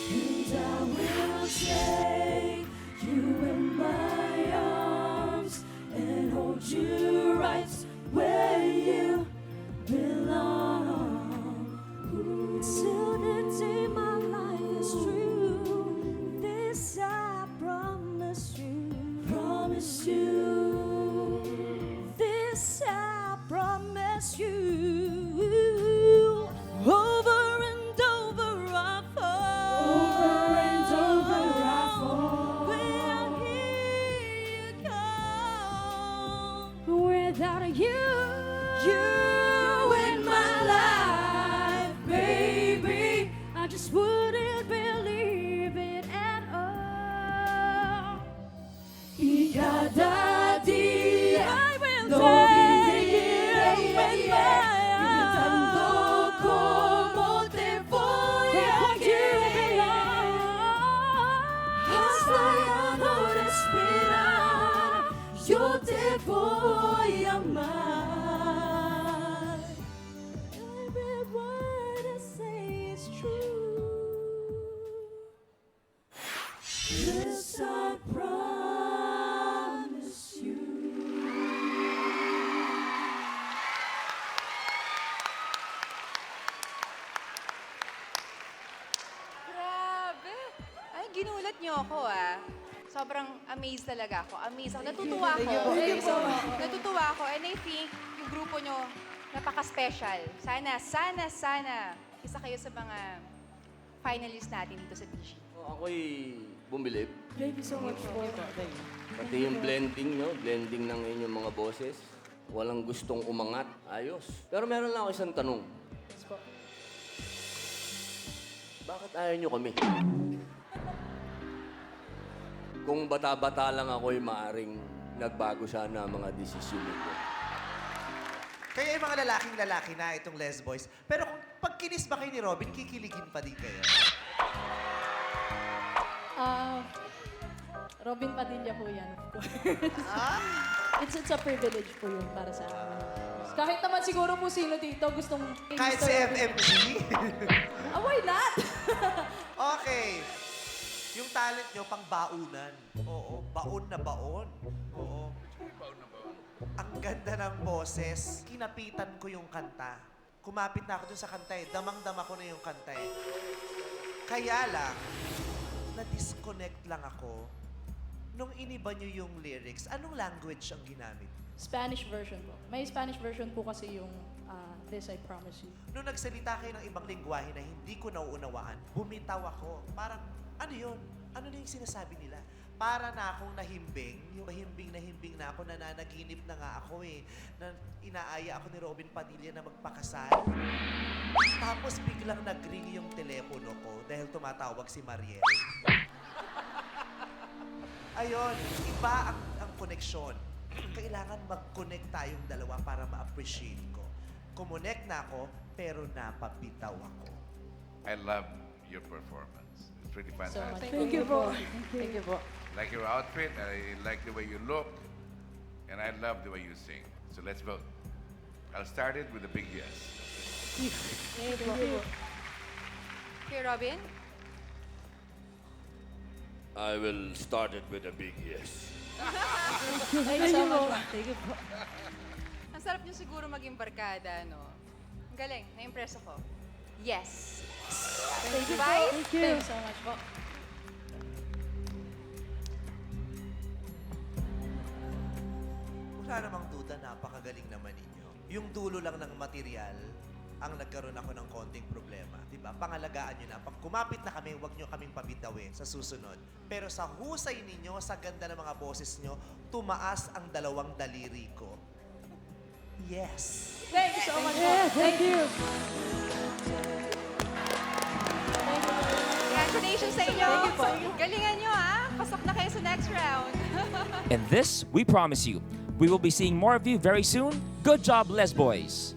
And I will take you in my arms and hold you right where you belong. Till the day my life is through, this I promise you. Promise you. This I promise you. Over and over I fall. Over and over I fall. When I hear you come. Without you in my life, baby, I just wouldn't believe it at all. Cada día lo viviré inventando cómo te voy a querer hasta ya no respirar. Yo te voy a amar. Every word I say is true. This I promise you. Grabe! Ay, ginulat niyo ako ah. Sobrang amazed talaga ako. Amazed ako. Natutuwa ako. Natutuwa ako. And I think yung grupo nyo, napaka-special. Sana isa kayo sa mga finalists natin dito sa DG. Ako'y bumilib. Thank you so much po. Pati yung blending ng inyong mga boses. Walang gustong umangat. Ayos. Pero meron lang ako isang tanong. Bakit ayaw nyo kami? Kung bata-bata lang ako'y maaring nagbago sana ang mga desisyon ko. Kaya yung mga lalaking-lalaki na itong Les Boys. Pero kung pag kinis ba kayo ni Robin, kikiligin pa din kayo? Robin Padilla po yan, of course. It's a privilege po yun para sa akin. Kahit naman siguro po sino dito gustong... Kahit si FMG? Why not? Okay. Yung talent nyo, pang baunan. Oo, baon na baon. Oo. Ang ganda ng boses. Kinapitan ko yung kanta. Kumapit na ako dun sa kanta eh. Damang-dama ko na yung kanta eh. Kaya lang, na-disconnect lang ako nung iniba nyo yung lyrics. Anong language ang ginamit? Spanish version po. May Spanish version po kasi yung This I Promise You. Nung nagsalita kayo ng ibang lingwahe na hindi ko nauunawaan, bumitaw ako. Parang, ano yun? Ano na yung sinasabi nila? Para na akong nahimbing. Yung nahimbing na ako, nananaginip na nga ako eh. Na inaaya ako ni Robin Padilla na magpakasal. Tapos biglang nag-ring yung telepono ko dahil tumatawag si Mariel. Ayun, iba ang koneksyon. Kailangan mag-connect tayong dalawa para ma-appreciate ko. Kumonect na ako, pero napabitaw ako. I love your performance. It's really So much. fantastic. Thank you po. Thank you po. Like your outfit, I like the way you look, and I love the way you sing. So let's vote. I'll start it with a big yes. Thank you. Okay, Robin? I will start it with a big yes. Thank you so much. Thank you po. Ang sarap niyo siguro maging barkada, no? Ang galing. Na-impress ako. Yes. Thank you po. Bye. Thank you so much po. Wala namang duda, napakagaling naman ninyo. Yung dulo lang ng material, ang nagkaroon ako ng konting problema. Diba? Pangalagaan nyo na. Pag kumapit na kami, huwag nyo kaming pabitawin sa susunod. Pero sa husay ninyo, sa ganda ng mga boses nyo, tumaas ang dalawang daliri ko. Yes. Thank you so much po. Thank you. Thank you. Congratulations sa inyo. Galingan nyo, ha? Pasok na kayo sa next round. And this, we promise you, we will be seeing more of you very soon. Good job, Les Boys.